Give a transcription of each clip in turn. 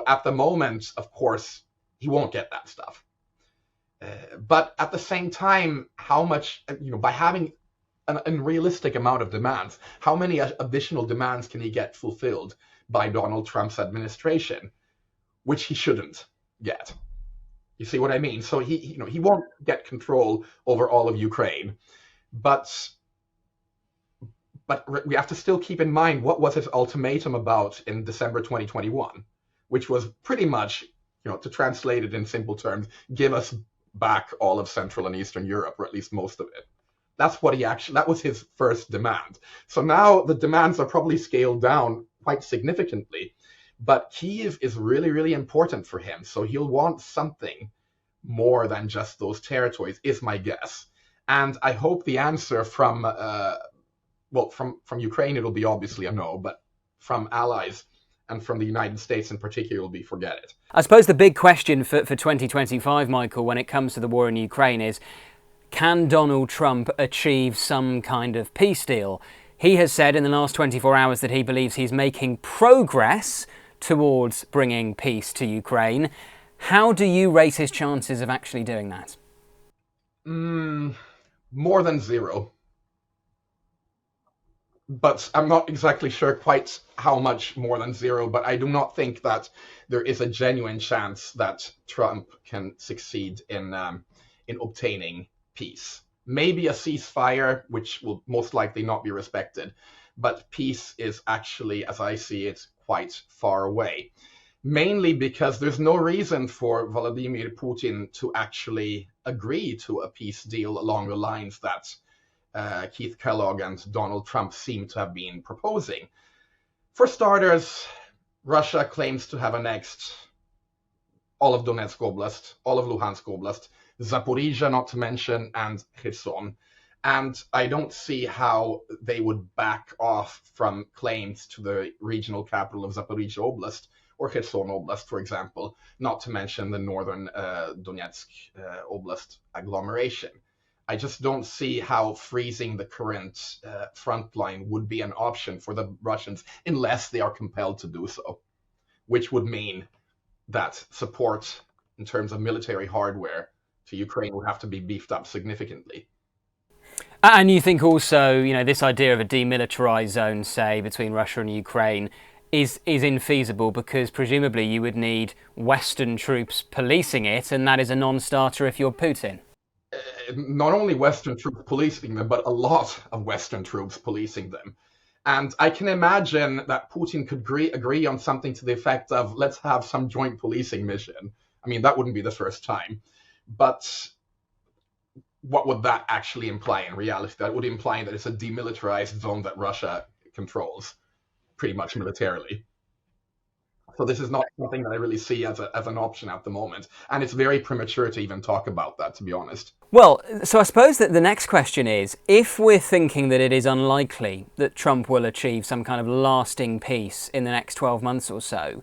So at the moment, of course, he won't get that stuff. But at the same time, how much, by having an unrealistic amount of demands, how many additional demands can he get fulfilled by Donald Trump's administration, which he shouldn't get? You see what I mean? So he won't get control over all of Ukraine, but we have to still keep in mind what was his ultimatum about in December 2021, which was pretty much, to translate it in simple terms, give us back all of Central and Eastern Europe, or at least most of it. That was his first demand. So now the demands are probably scaled down quite significantly, but Kyiv is really, really important for him. So he'll want something more than just those territories, is my guess. And I hope the answer from Ukraine, it'll be obviously a no, but from allies and from the United States in particular will be forget it. I suppose the big question for 2025, Michael, when it comes to the war in Ukraine is, can Donald Trump achieve some kind of peace deal? He has said in the last 24 hours that he believes he's making progress towards bringing peace to Ukraine. How do you rate his chances of actually doing that? More than zero. But I'm not exactly sure quite how much more than zero, but I do not think that there is a genuine chance that Trump can succeed in obtaining peace. Maybe a ceasefire, which will most likely not be respected, but peace is actually, as I see it, quite far away. Mainly because there's no reason for Vladimir Putin to actually agree to a peace deal along the lines that Keith Kellogg and Donald Trump seem to have been proposing. For starters, Russia claims to have annexed all of Donetsk Oblast, all of Luhansk Oblast, Zaporizhia not to mention, and Kherson. And I don't see how they would back off from claims to the regional capital of Zaporizhia Oblast, or Kherson Oblast, for example, not to mention the northern Donetsk Oblast agglomeration. I just don't see how freezing the current front line would be an option for the Russians unless they are compelled to do so, which would mean that support in terms of military hardware to Ukraine would have to be beefed up significantly. And you think also, this idea of a demilitarized zone, say, between Russia and Ukraine is infeasible because presumably you would need Western troops policing it, and that is a non-starter if you're Putin. Not only Western troops policing them, but a lot of Western troops policing them. And I can imagine that Putin could agree on something to the effect of, let's have some joint policing mission. I mean, that wouldn't be the first time. But what would that actually imply in reality? That would imply that it's a demilitarized zone that Russia controls, pretty much militarily. So this is not something that I really see as an option at the moment. And it's very premature to even talk about that, to be honest. Well, so I suppose that the next question is, if we're thinking that it is unlikely that Trump will achieve some kind of lasting peace in the next 12 months or so,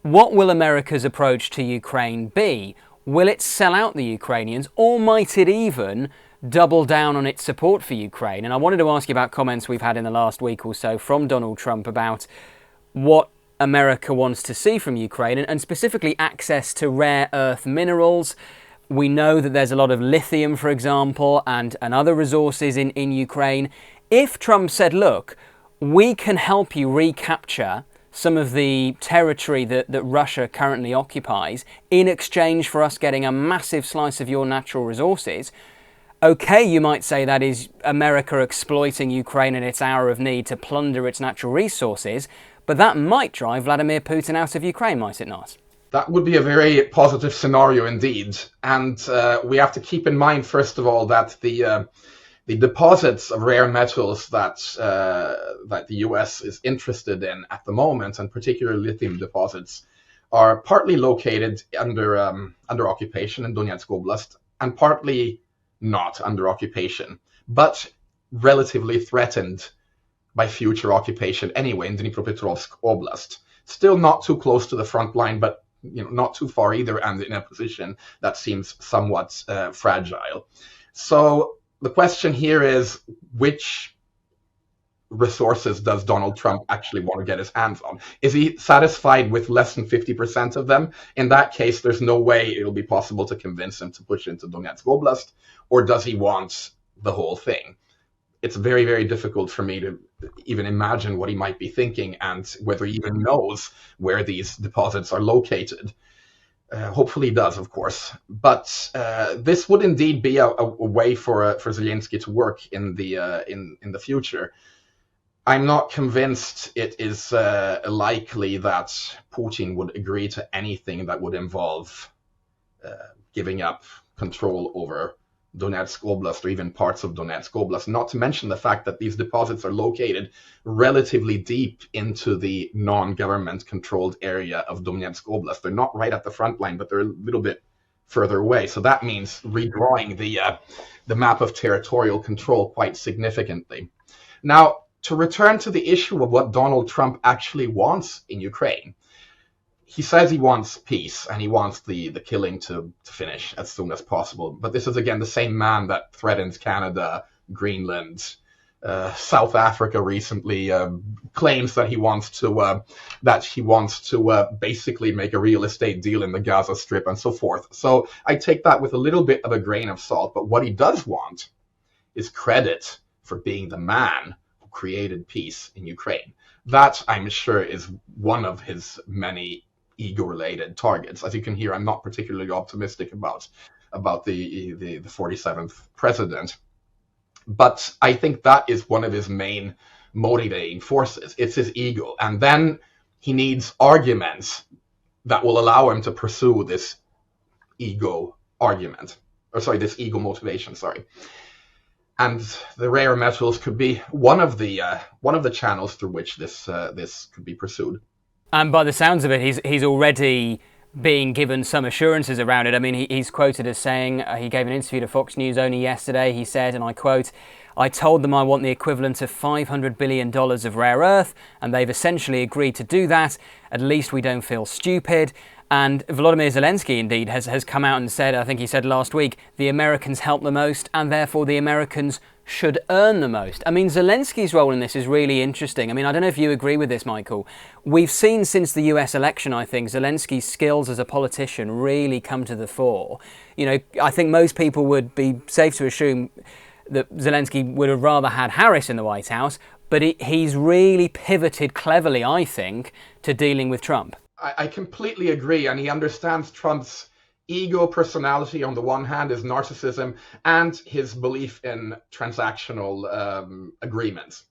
what will America's approach to Ukraine be? Will it sell out the Ukrainians, or might it even double down on its support for Ukraine? And I wanted to ask you about comments we've had in the last week or so from Donald Trump about what America wants to see from Ukraine, and specifically access to rare earth minerals. We know that there's a lot of lithium, for example, and other resources in Ukraine. If Trump said, look, we can help you recapture some of the territory that Russia currently occupies in exchange for us getting a massive slice of your natural resources, okay, you might say that is America exploiting Ukraine in its hour of need to plunder its natural resources, but that might drive Vladimir Putin out of Ukraine, might it not? That would be a very positive scenario indeed. And we have to keep in mind, first of all, that the deposits of rare metals that the US is interested in at the moment, and particularly lithium deposits, are partly located under occupation in Donetsk Oblast, and partly not under occupation, but relatively threatened by future occupation anyway in Dnipropetrovsk Oblast. Still not too close to the front line, but not too far either, and in a position that seems somewhat fragile. So the question here is, which resources does Donald Trump actually want to get his hands on? Is he satisfied with less than 50% of them? In that case, there's no way it'll be possible to convince him to push into Donetsk Oblast. Or does he want the whole thing? It's very, very difficult for me to even imagine what he might be thinking and whether he even knows where these deposits are located. Hopefully he does, of course. But this would indeed be a way for Zelensky to work in the future. I'm not convinced it is likely that Putin would agree to anything that would involve giving up control over Donetsk Oblast or even parts of Donetsk Oblast, not to mention the fact that these deposits are located relatively deep into the non-government controlled area of Donetsk Oblast. They're not right at the front line, but they're a little bit further away. So that means redrawing the map of territorial control quite significantly. Now, to return to the issue of what Donald Trump actually wants in Ukraine, he says he wants peace and he wants the killing to finish as soon as possible. But this is, again, the same man that threatens Canada, Greenland, South Africa recently, claims that he wants to basically make a real estate deal in the Gaza Strip and so forth. So I take that with a little bit of a grain of salt. But what he does want is credit for being the man who created peace in Ukraine. That, I'm sure, is one of his many ego-related targets. As you can hear, I'm not particularly optimistic about the 47th president, but I think that is one of his main motivating forces. It's his ego, and then he needs arguments that will allow him to pursue this ego motivation. And the rare metals could be one of the channels through which this could be pursued. And by the sounds of it, he's already being given some assurances around it. I mean, he's quoted as saying, he gave an interview to Fox News only yesterday, he said, and I quote, "I told them I want the equivalent of $500 billion of rare earth, and they've essentially agreed to do that. At least we don't feel stupid." And Volodymyr Zelensky, indeed, has come out and said, I think he said last week, the Americans help the most, and therefore the Americans should earn the most. I mean, Zelensky's role in this is really interesting. I mean, I don't know if you agree with this, Michael. We've seen since the US election, I think, Zelensky's skills as a politician really come to the fore. You know, I think most people would be safe to assume that Zelensky would have rather had Harris in the White House, but he's really pivoted cleverly, I think, to dealing with Trump. I completely agree, and he understands Trump's ego personality on the one hand, his narcissism, and his belief in transactional agreements.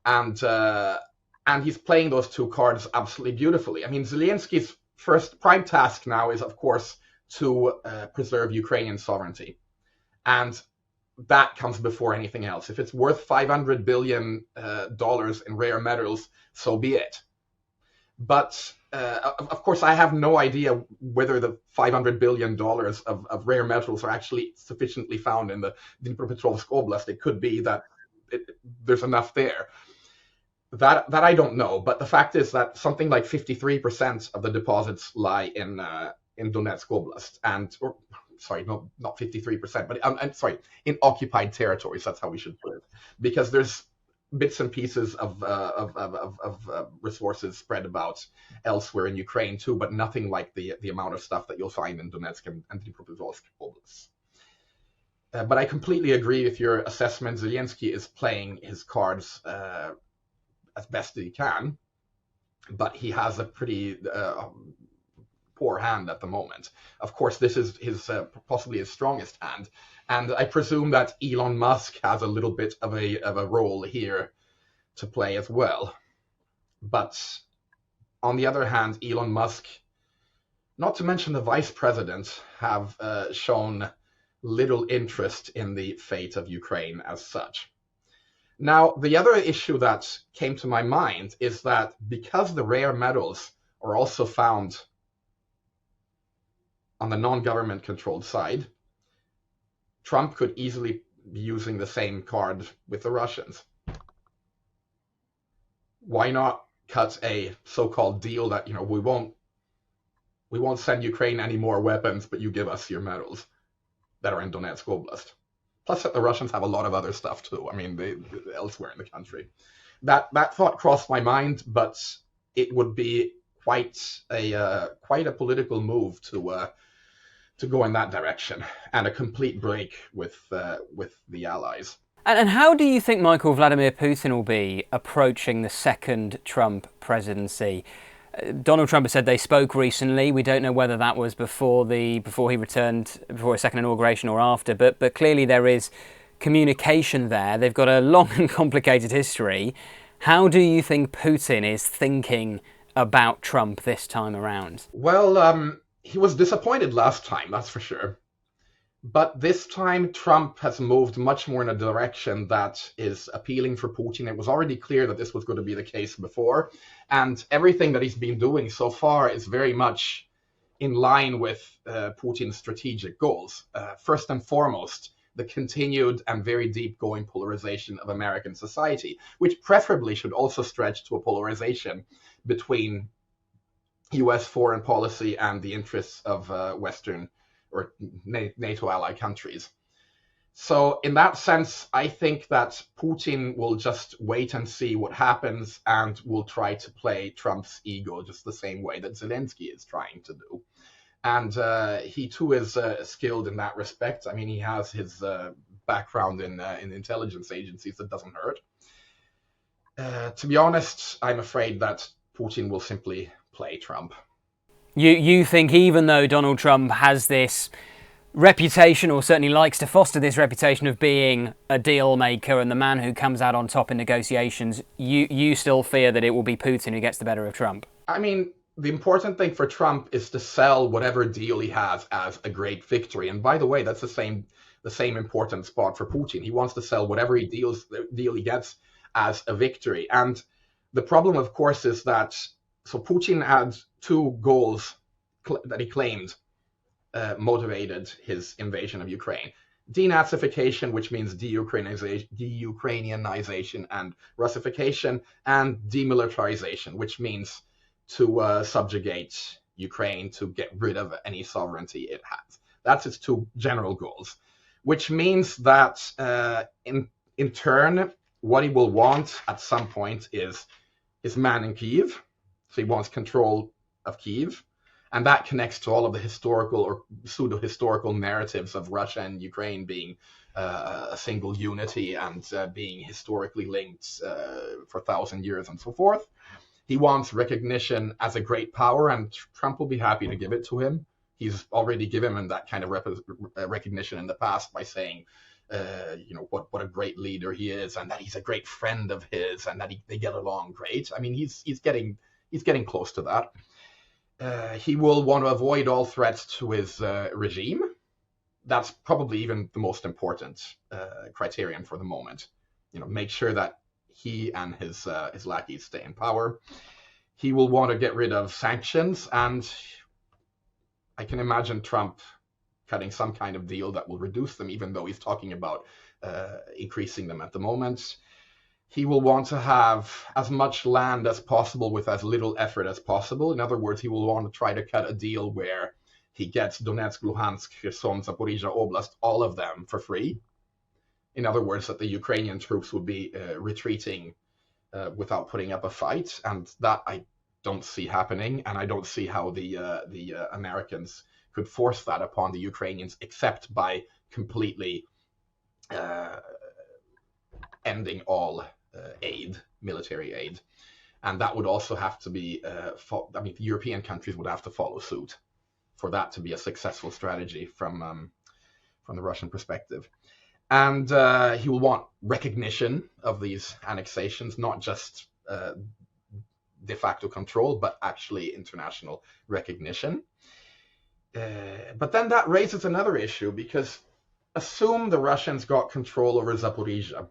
And he's playing those two cards absolutely beautifully. I mean, Zelensky's first prime task now is, of course, to preserve Ukrainian sovereignty. And that comes before anything else. If it's worth $500 billion in rare metals, so be it. But of course, I have no idea whether the $500 billion of rare metals are actually sufficiently found in the Dnipropetrovsk Oblast. It could be that there's enough there. That I don't know. But the fact is that something like 53% of the deposits lie in Donetsk Oblast, not 53%, but in occupied territories. That's how we should put it, because there's bits and pieces of resources spread about elsewhere in Ukraine too, but nothing like the amount of stuff that you'll find in Donetsk and Dnipropetrovsk Oblast. But I completely agree with your assessment. Zelensky is playing his cards as best as he can, but he has a pretty poor hand at the moment. Of course, this is his possibly his strongest hand. And I presume that Elon Musk has a little bit of a role here to play as well. But on the other hand, Elon Musk, not to mention the vice president, have shown little interest in the fate of Ukraine as such. Now, the other issue that came to my mind is that because the rare metals are also found on the non-government controlled side, Trump could easily be using the same card with the Russians. Why not cut a so-called deal that, we won't send Ukraine any more weapons, but you give us your metals that are in Donetsk Oblast. Plus that the Russians have a lot of other stuff too. I mean, they elsewhere in the country. That thought crossed my mind, but it would be quite a political move to go in that direction, and a complete break with the Allies. And how do you think Vladimir Putin will be approaching the second Trump presidency? Donald Trump has said they spoke recently. We don't know whether that was before he returned, before his second inauguration or after, but clearly there is communication there. They've got a long and complicated history. How do you think Putin is thinking about Trump this time around? Well, he was disappointed last time, that's for sure. But this time, Trump has moved much more in a direction that is appealing for Putin. It was already clear that this was going to be the case before. And everything that he's been doing so far is very much in line with Putin's strategic goals. First and foremost, the continued and very deep-going polarization of American society, which preferably should also stretch to a polarization between U.S. foreign policy and the interests of Western or NATO ally countries. So in that sense, I think that Putin will just wait and see what happens and will try to play Trump's ego just the same way that Zelensky is trying to do. And he too is skilled in that respect. I mean, he has his background in intelligence agencies. That doesn't hurt. To be honest, I'm afraid that Putin will simply play Trump. You think even though Donald Trump has this reputation, or certainly likes to foster this reputation of being a deal maker and the man who comes out on top in negotiations, you still fear that it will be Putin who gets the better of Trump? I mean, the important thing for Trump is to sell whatever deal he has as a great victory. And by the way, that's the same important spot for Putin. He wants to sell whatever deal he gets as a victory. And the problem, of course, is that so Putin had two goals that he claimed motivated his invasion of Ukraine. Denazification, which means de-Ukrainianization and Russification, and demilitarization, which means to subjugate Ukraine, to get rid of any sovereignty it has. That's its two general goals, which means that in turn, what he will want at some point is his man in Kyiv. So he wants control of Kyiv. And that connects to all of the historical or pseudo-historical narratives of Russia and Ukraine being a single unity and being historically linked for 1,000 years and so forth. He wants recognition as a great power, and Trump will be happy to give it to him. He's already given him that kind of recognition in the past by saying, what a great leader he is, and that he's a great friend of his, and that they get along great. I mean, he's getting close to that. He will want to avoid all threats to his regime. That's probably even the most important criterion for the moment. Make sure that he and his lackeys stay in power. He will want to get rid of sanctions, and I can imagine Trump cutting some kind of deal that will reduce them, even though he's talking about increasing them at the moment. He will want to have as much land as possible with as little effort as possible. In other words, he will want to try to cut a deal where he gets Donetsk, Luhansk, Kherson, Zaporizhia Oblast, all of them for free. In other words, that the Ukrainian troops would be retreating without putting up a fight. And that I don't see happening. And I don't see how the Americans could force that upon the Ukrainians, except by completely ending all military aid. And that would also have to be, the European countries would have to follow suit for that to be a successful strategy from the Russian perspective. And he will want recognition of these annexations, not just de facto control, but actually international recognition. But then that raises another issue, because assume the Russians got control over Zaporizhia,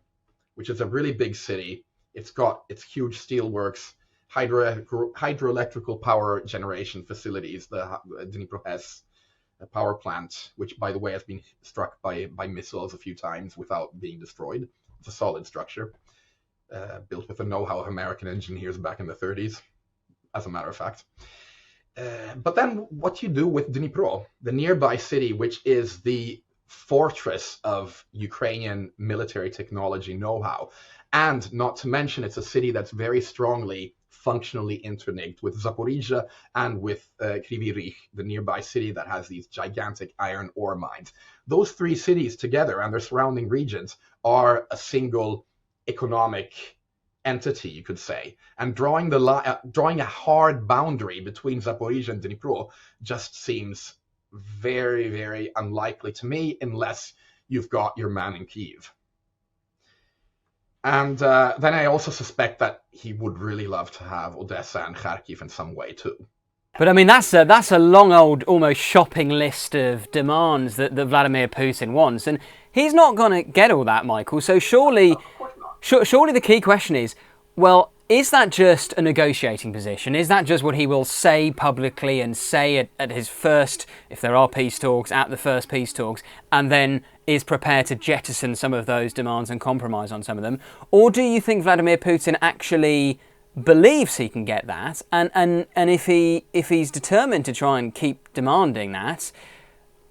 which is a really big city. It's got its huge steelworks, hydroelectrical power generation facilities, the Demilitarized power plant, which, by the way, has been struck by missiles a few times without being destroyed. It's a solid structure, built with the know-how of American engineers back in the 30s, as a matter of fact. But then what you do with Dnipro, the nearby city, which is the fortress of Ukrainian military technology know-how. And not to mention, it's a city that's very strongly functionally interlinked with Zaporizhia and with Kryvyi Rih, the nearby city that has these gigantic iron ore mines. Those three cities together and their surrounding regions are a single economic entity, you could say. And drawing a hard boundary between Zaporizhia and Dnipro just seems very, very unlikely to me, unless you've got your man in Kyiv. And then I also suspect that he would really love to have Odessa and Kharkiv in some way too. But I mean, that's a long old, almost shopping list of demands that Vladimir Putin wants, and he's not going to get all that, Michael. So surely the key question is, well, is that just a negotiating position? Is that just what he will say publicly and say at his first, if there are peace talks, at the first peace talks, and then is prepared to jettison some of those demands and compromise on some of them? Or do you think Vladimir Putin actually believes he can get that, and if he's determined to try and keep demanding that,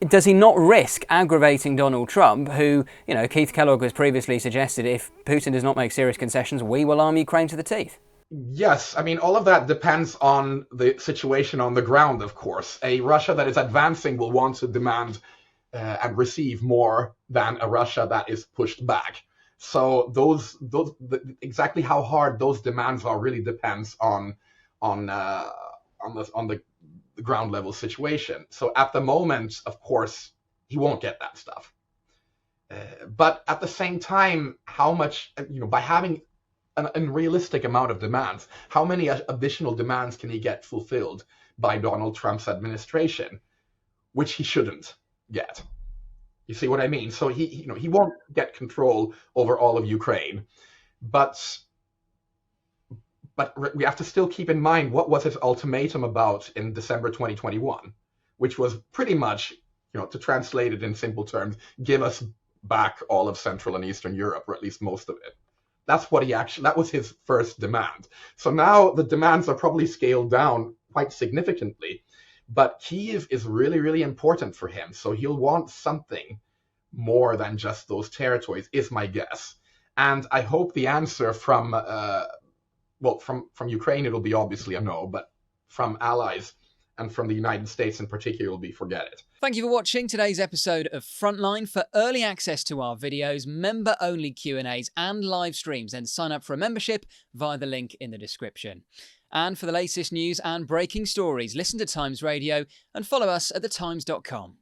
does he not risk aggravating Donald Trump, who, you know, Keith Kellogg has previously suggested if Putin does not make serious concessions, we will arm Ukraine to the teeth? Yes, I mean, all of that depends on the situation on the ground, of course. A Russia that is advancing will want to demand and receive more than a Russia that is pushed back. So exactly how hard those demands are really depends on the ground level situation. So at the moment, of course, he won't get that stuff. But at the same time, how much, by having an unrealistic amount of demands, how many additional demands can he get fulfilled by Donald Trump's administration, which he shouldn't get? You see what I mean? So he won't get control over all of Ukraine, but we have to still keep in mind what was his ultimatum about in December 2021, which was pretty much, to translate it in simple terms, give us back all of Central and Eastern Europe, or at least most of it. That was his first demand. So now the demands are probably scaled down quite significantly, but Kyiv is really, really important for him. So he'll want something more than just those territories, is my guess. And I hope the answer from Ukraine, it'll be obviously a no, but from allies and from the United States in particular will be forget it. Thank you for watching today's episode of Frontline. For early access to our videos, member-only Q&As and live streams, then sign up for a membership via the link in the description. And for the latest news and breaking stories, listen to Times Radio and follow us at thetimes.com.